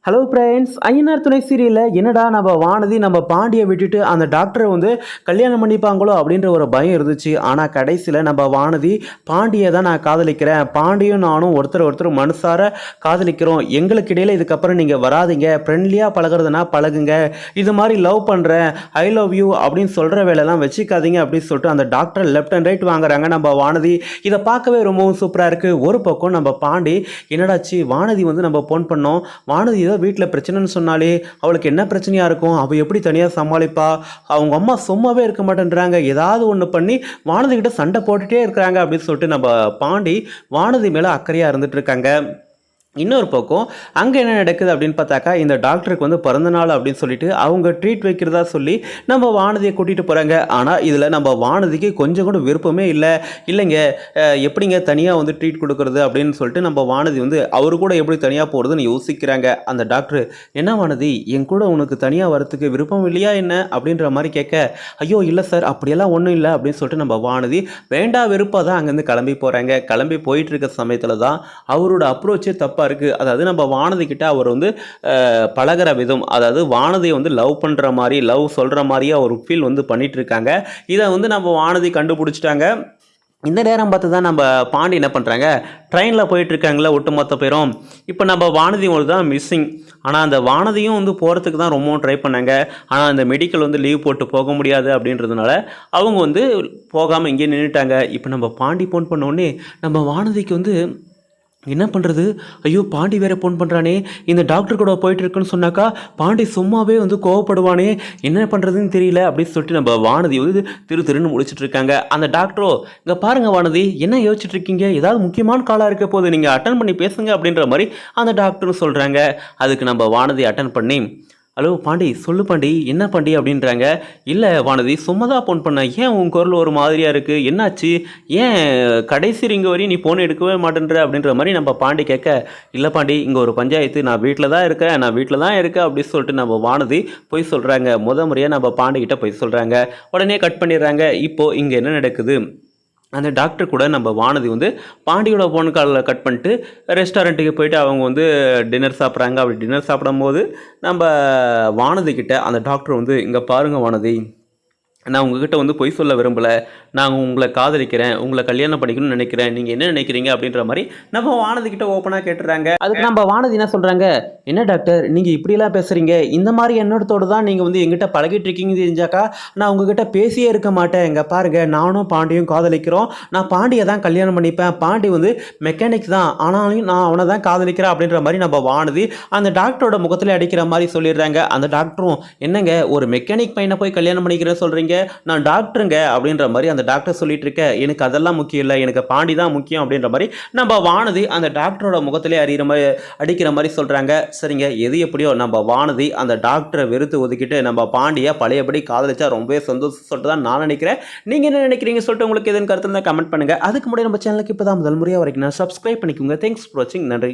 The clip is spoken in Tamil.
ஹலோ ஃப்ரெண்ட்ஸ், ஐயனார் துணை சீரியலில் என்னடா நம்ம வானதி நம்ம பாண்டியை விட்டுட்டு அந்த டாக்டரை வந்து கல்யாணம் பண்ணிப்பாங்களோ அப்படின்ற ஒரு பயம் இருந்துச்சு. ஆனால் கடைசியில் நம்ம வானதி பாண்டியை தான் நான் காதலிக்கிறேன், பாண்டியும் நானும் ஒருத்தர் மனசார காதலிக்கிறோம், எங்களுக்கு இடையில இதுக்கப்புறம் நீங்கள் வராதிங்க, ஃப்ரெண்ட்லியாக பழகிறதுனா பழகுங்க, இது மாதிரி லவ் பண்ணுறேன், ஐ லவ் யூ அப்படின்னு சொல்கிற வேலையெல்லாம் வச்சுக்காதீங்க அப்படின்னு சொல்லிட்டு அந்த டாக்டர் லெஃப்ட் அண்ட் ரைட் வாங்குறாங்க நம்ம வானதி. இதை பார்க்கவே ரொம்பவும் சூப்பராக இருக்குது. ஒரு பக்கம் நம்ம பாண்டி என்னடாச்சு வானதி வந்து நம்ம ஃபோன் பண்ணோம், வானதி வீட்டில் பிரச்சனைன்னு சொன்னாலே அவளுக்கு என்ன பிரச்சனையாக இருக்கும், அவள் எப்படி தனியாக சமாளிப்பா, அவங்க அம்மா சும்மாவே இருக்க மாட்டேன்றாங்க, ஏதாவது ஒன்று பண்ணி வானதி கிட்ட சண்டை போட்டுகிட்டே இருக்கிறாங்க அப்படின்னு சொல்லிட்டு நம்ம பாண்டி வானதி மேலே அக்கறையாக இருந்துட்டு இருக்காங்க. இன்னொரு பக்கம் அங்கே என்ன நடக்குது அப்படின்னு பார்த்தாக்கா, இந்த டாக்டருக்கு வந்து பிறந்தநாள் அப்படின்னு சொல்லிட்டு அவங்க ட்ரீட் வைக்கிறதா சொல்லி நம்ம வானதியை கூட்டிகிட்டு போகிறாங்க. ஆனால் இதில் நம்ம வானதிக்கு கொஞ்சம் கூட விருப்பமே இல்லைங்க, எப்படிங்க தனியாக வந்து ட்ரீட் கொடுக்குறது அப்படின்னு சொல்லிட்டு நம்ம வானதி வந்து அவரு கூட எப்படி தனியாக போகிறதுன்னு யோசிக்கிறாங்க. அந்த டாக்டர், என்ன வானதி என் கூட உனக்கு தனியாக வரத்துக்கு விருப்பம் இல்லையா என்ன அப்படின்ற மாதிரி கேட்க, ஐயோ இல்லை சார் அப்படியெல்லாம் ஒன்றும் இல்லை அப்படின்னு சொல்லிட்டு நம்ம வானதி வேண்டா வெறுப்பாக தான் அங்கேருந்து கிளம்பி போகிறாங்க. கிளம்பி போயிட்டு இருக்க சமயத்தில் தான் அவரோட அப்ரோச்சே தப்பு இருக்குது. அதாவது நம்ம வானதி கிட்ட அவர் வந்து பழகிற விதம், அதாவது வானதியை வந்து லவ் பண்ணுற மாதிரி, லவ் சொல்கிற மாதிரியே ஒரு ஃபீல் வந்து பண்ணிட்டு இருக்காங்க. இதை வந்து நம்ம வானதி கண்டுபிடிச்சிட்டாங்க. இந்த நேரம் பார்த்து தான் நம்ம பாண்டி என்ன பண்ணுறாங்க, ட்ரெயினில் போயிட்டுருக்காங்களே ஒட்டுமொத்த பேரும். இப்போ நம்ம வானதி ஒரு தான் மிஸ்ஸிங். ஆனால் அந்த வானதியும் வந்து போகிறதுக்கு தான் ரொம்பவும் ட்ரை பண்ணாங்க. ஆனால் அந்த மெடிக்கல் வந்து லீவ் போட்டு போக முடியாது அப்படின்றதுனால அவங்க வந்து போகாமல் இங்கே நின்றுட்டாங்க. இப்போ நம்ம பாண்டி ஃபோன் பண்ணோடனே நம்ம வானதிக்கு வந்து என்ன பண்ணுறது, ஐயோ பாண்டி வேறு ஃபோன் பண்ணுறானே, இந்த டாக்டர் கூட போயிட்டுருக்குன்னு சொன்னாக்கா பாண்டி சும்மாவே வந்து கோவப்படுவானே, என்ன பண்ணுறதுன்னு தெரியல அப்படின்னு சொல்லிட்டு நம்ம வானதி வந்து திருன்னு முடிச்சுட்டு இருக்காங்க. அந்த டாக்டரோ, இங்கே பாருங்கள் வானதி என்ன யோசிச்சுட்டு இருக்கீங்க, ஏதாவது முக்கியமான காலாக இருக்க போது நீங்கள் அட்டன் பண்ணி பேசுங்க அப்படின்ற மாதிரி அந்த டாக்டரும் சொல்கிறாங்க. அதுக்கு நம்ம வானதி அட்டன் பண்ணி, ஹலோ பாண்டி சொல்லு பாண்டி என்ன பாண்டி அப்படின்றாங்க. இல்லை வானதி சும்மா தான் ஃபோன் பண்ண, ஏன் உன் குரல் ஒரு மாதிரியாக இருக்குது, என்னாச்சு, ஏன் கடைசி ரிங்க வரையும் நீ ஃபோன் எடுக்கவே மாட்டேன்ற அப்படின்ற மாதிரி நம்ம பாண்டி கேட்க, இல்லை பாண்டி இங்கே ஒரு பஞ்சாயத்து, நான் வீட்டில் தான் இருக்கேன் அப்படின்னு சொல்லிட்டு நம்ம வானதி போய் சொல்கிறாங்க. முறையாக நம்ம பாண்டிக்கிட்ட போய் சொல்கிறாங்க. உடனே கட் பண்ணிடுறாங்க. இப்போது இங்கே என்ன நடக்குது, அந்த டாக்டர் கூட நம்ம வானதி வந்து பாண்டியோட ஃபோன் காலில் கட் பண்ணிட்டு ரெஸ்டாரண்ட்டுக்கு போயிட்டு அவங்க வந்து டின்னர் சாப்பிட்றாங்க. அப்படி டின்னர் சாப்பிடும்போது நம்ம வானதி கிட்ட அந்த டாக்டர் வந்து, இங்கே பாருங்கள் வானதி, நான் உங்ககிட்ட வந்து பொய் சொல்ல விரும்பலை, நான் உங்களை காதலிக்கிறேன், உங்களை கல்யாணம் பண்ணிக்கணும்னு நினைக்கிறேன், நீங்கள் என்ன நினைக்கிறீங்க அப்படின்ற மாதிரி நம்ம வானதி கிட்ட ஓப்பனாக கேட்டுறாங்க. அதுக்கு நம்ம வானதி என்ன சொல்கிறாங்க, என்ன டாக்டர் நீங்கள் இப்படியெல்லாம் பேசுகிறீங்க, இந்த மாதிரி எண்ணத்தோடு தான் நீங்கள் வந்து எங்கிட்ட பழகிட்டு இருக்கீங்க தெரிஞ்சாக்கா நான் உங்ககிட்ட பேசியே இருக்க மாட்டேன். இங்கே பாருங்கள், நானும் பாண்டியும் காதலிக்கிறோம், நான் பாண்டியை தான் கல்யாணம் பண்ணிப்பேன், பாண்டி வந்து மெக்கானிக் தான், ஆனாலும் நான் அவனை தான் காதலிக்கிறேன் அப்படின்ற மாதிரி நம்ம வானதி அந்த டாக்டரோட முகத்தில் அடிக்கிற மாதிரி சொல்லிடுறாங்க. அந்த டாக்டரும், என்னங்க ஒரு மெக்கானிக் பையனை போய் கல்யாணம் பண்ணிக்கிறேன்னு சொல்கிறீங்க, நான் டாக்டருங்க அப்படின்ற மாதிரி அந்த டாக்டர் சொல்லிட்டு இருக்க, எனக்கு அதெல்லாம் முக்கியம் இல்லை, எனக்கு பாண்டி தான் முக்கியம் அப்படின்ற மாதிரி நம்ம வானதி அந்த டாக்டரோட முகத்திலே அடிக்கிற மாதிரி சொல்கிறாங்க. சரிங்க, எது எப்படியோ நம்ம வானதி அந்த டாக்டரை வெறுத்து ஒதுக்கிட்டு நம்ம பாண்டியை பழையபடி காதலிச்சா ரொம்பவே சந்தோஷம் சொல்லிட்டு தான் நான் நினைக்கிறேன். நீங்கள் என்ன நினைக்கிறீங்க சொல்லிட்டு உங்களுக்கு எதுன்னு கருத்து இருந்தால் கமெண்ட் பண்ணுங்கள். அதுக்கு முன்னாடி நம்ம சேனலுக்கு இப்போ தான் முதல் முறையாக வரைக்கும் நான் சப்ஸ்கிரைப் பண்ணிக்கோங்க. தேங்க்ஸ் ஃபார் வாட்சிங். நன்றி.